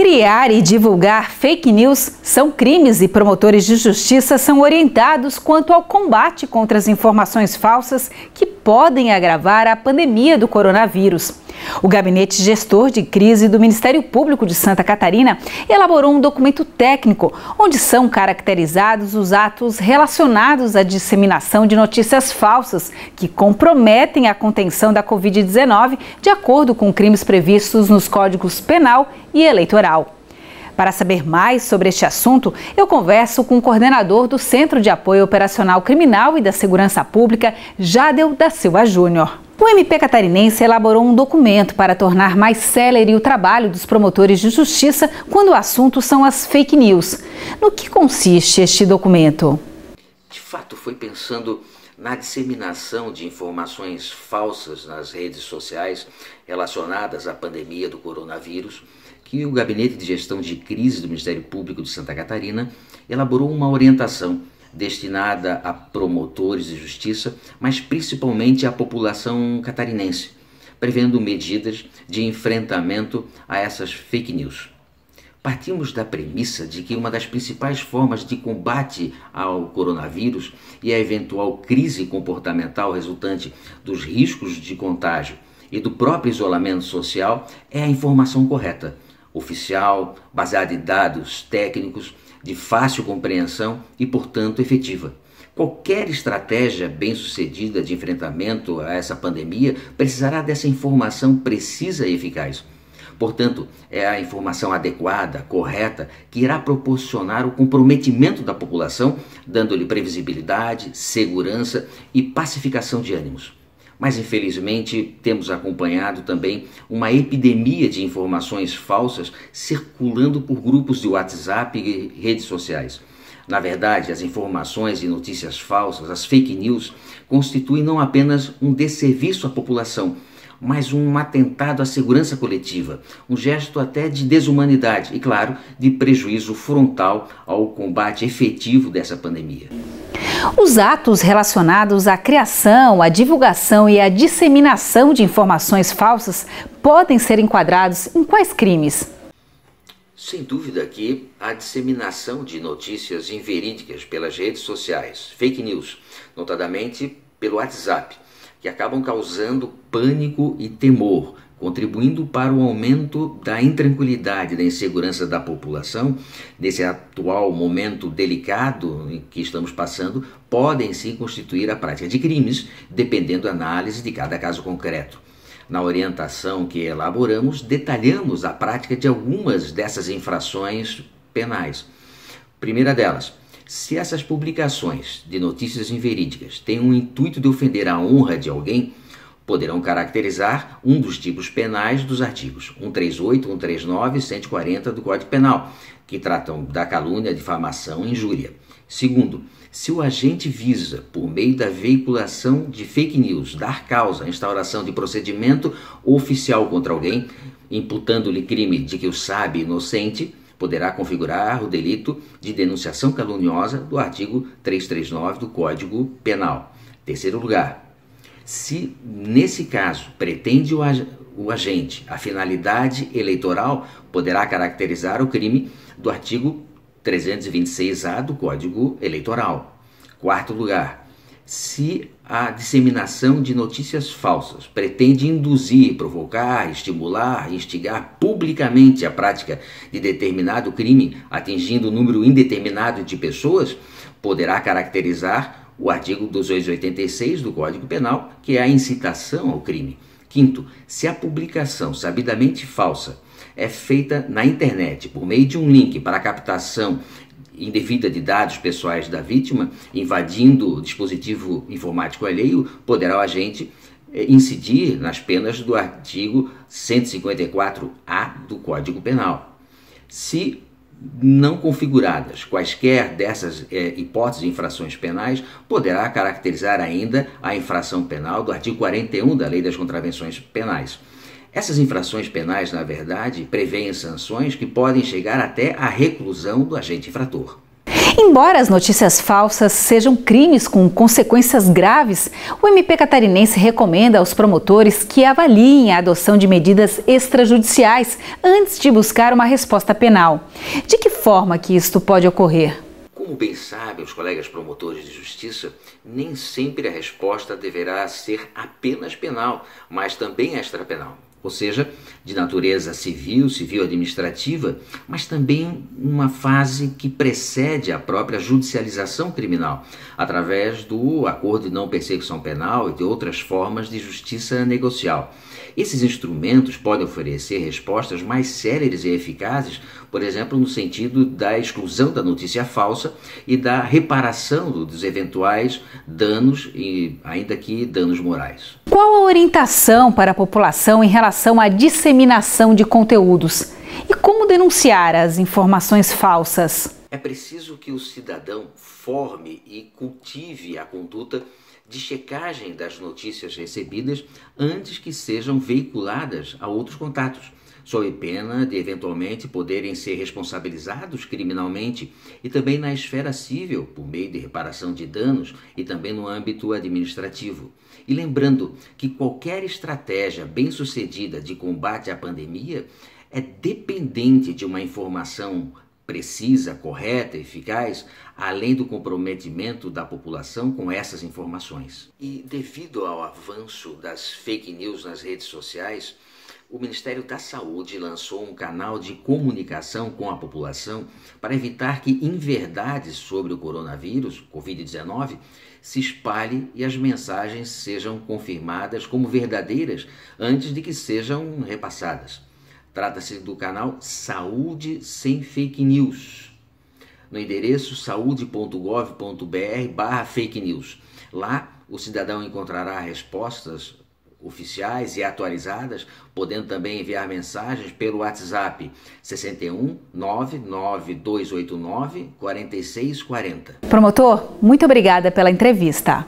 Criar e divulgar fake news são crimes e promotores de justiça são orientados quanto ao combate contra as informações falsas que podem agravar a pandemia do coronavírus. O Gabinete Gestor de Crise do Ministério Público de Santa Catarina elaborou um documento técnico onde são caracterizados os atos relacionados à disseminação de notícias falsas que comprometem a contenção da Covid-19 de acordo com crimes previstos nos Códigos Penal e Eleitoral. Para saber mais sobre este assunto, eu converso com o coordenador do Centro de Apoio Operacional Criminal e da Segurança Pública, Jadel da Silva Júnior. O MP catarinense elaborou um documento para tornar mais célere o trabalho dos promotores de justiça quando o assunto são as fake news. No que consiste este documento? De fato, foi pensando na disseminação de informações falsas nas redes sociais relacionadas à pandemia do coronavírus que o Gabinete de Gestão de Crise do Ministério Público de Santa Catarina elaborou uma orientação destinada a promotores de justiça, mas principalmente à população catarinense, prevendo medidas de enfrentamento a essas fake news. Partimos da premissa de que uma das principais formas de combate ao coronavírus e a eventual crise comportamental resultante dos riscos de contágio e do próprio isolamento social é a informação correta, oficial, baseada em dados técnicos, de fácil compreensão e, portanto, efetiva. Qualquer estratégia bem-sucedida de enfrentamento a essa pandemia precisará dessa informação precisa e eficaz. Portanto, é a informação adequada, correta, que irá proporcionar o comprometimento da população, dando-lhe previsibilidade, segurança e pacificação de ânimos. Mas, infelizmente, temos acompanhado também uma epidemia de informações falsas circulando por grupos de WhatsApp e redes sociais. Na verdade, as informações e notícias falsas, as fake news, constituem não apenas um desserviço à população, mas um atentado à segurança coletiva, um gesto até de desumanidade e, claro, de prejuízo frontal ao combate efetivo dessa pandemia. Os atos relacionados à criação, à divulgação e à disseminação de informações falsas podem ser enquadrados em quais crimes? Sem dúvida que a disseminação de notícias inverídicas pelas redes sociais, fake news, notadamente pelo WhatsApp, que acabam causando pânico e temor, contribuindo para o aumento da intranquilidade e da insegurança da população, nesse atual momento delicado em que estamos passando, podem sim constituir a prática de crimes, dependendo da análise de cada caso concreto. Na orientação que elaboramos, detalhamos a prática de algumas dessas infrações penais. Primeira delas, se essas publicações de notícias inverídicas têm o intuito de ofender a honra de alguém, poderão caracterizar um dos tipos penais dos artigos 138, 139 e 140 do Código Penal, que tratam da calúnia, difamação e injúria. Segundo, se o agente visa, por meio da veiculação de fake news, dar causa à instauração de procedimento oficial contra alguém, imputando-lhe crime de que o sabe inocente, poderá configurar o delito de denunciação caluniosa do artigo 339 do Código Penal. Terceiro lugar, se, nesse caso, pretende o agente a finalidade eleitoral, poderá caracterizar o crime do artigo 326-A do Código Eleitoral. Quarto lugar, se a disseminação de notícias falsas pretende induzir, provocar, estimular, instigar publicamente a prática de determinado crime, atingindo um número indeterminado de pessoas, poderá caracterizar o artigo 286 do Código Penal, que é a incitação ao crime. Quinto, se a publicação sabidamente falsa é feita na internet por meio de um link para a captação indevida de dados pessoais da vítima, invadindo o dispositivo informático alheio, poderá o agente incidir nas penas do artigo 154-A do Código Penal. Se não configuradas quaisquer dessas hipóteses de infrações penais, poderá caracterizar ainda a infração penal do artigo 41 da Lei das Contravenções Penais. Essas infrações penais, na verdade, prevêem sanções que podem chegar até a reclusão do agente infrator. Embora as notícias falsas sejam crimes com consequências graves, o MP catarinense recomenda aos promotores que avaliem a adoção de medidas extrajudiciais antes de buscar uma resposta penal. De que forma que isto pode ocorrer? Como bem sabem os colegas promotores de justiça, nem sempre a resposta deverá ser apenas penal, mas também extrapenal. Ou seja, de natureza civil administrativa, mas também uma fase que precede a própria judicialização criminal, através do acordo de não persecução penal e de outras formas de justiça negocial. Esses instrumentos podem oferecer respostas mais céleres e eficazes, por exemplo, no sentido da exclusão da notícia falsa e da reparação dos eventuais danos, e ainda que danos morais. Qual a orientação para a população em relação à disseminação de conteúdos? E como denunciar as informações falsas? É preciso que o cidadão forme e cultive a conduta de checagem das notícias recebidas antes que sejam veiculadas a outros contatos, sob pena de eventualmente poderem ser responsabilizados criminalmente e também na esfera civil, por meio de reparação de danos e também no âmbito administrativo. E lembrando que qualquer estratégia bem-sucedida de combate à pandemia é dependente de uma informação precisa, correta, eficaz, além do comprometimento da população com essas informações. E devido ao avanço das fake news nas redes sociais, o Ministério da Saúde lançou um canal de comunicação com a população para evitar que inverdades sobre o coronavírus, Covid-19, se espalhem e as mensagens sejam confirmadas como verdadeiras antes de que sejam repassadas. Trata-se do canal Saúde Sem Fake News, no endereço saude.gov.br/fake news. Lá, o cidadão encontrará respostas oficiais e atualizadas, podendo também enviar mensagens pelo WhatsApp 61 99289 4640. Promotor, muito obrigada pela entrevista.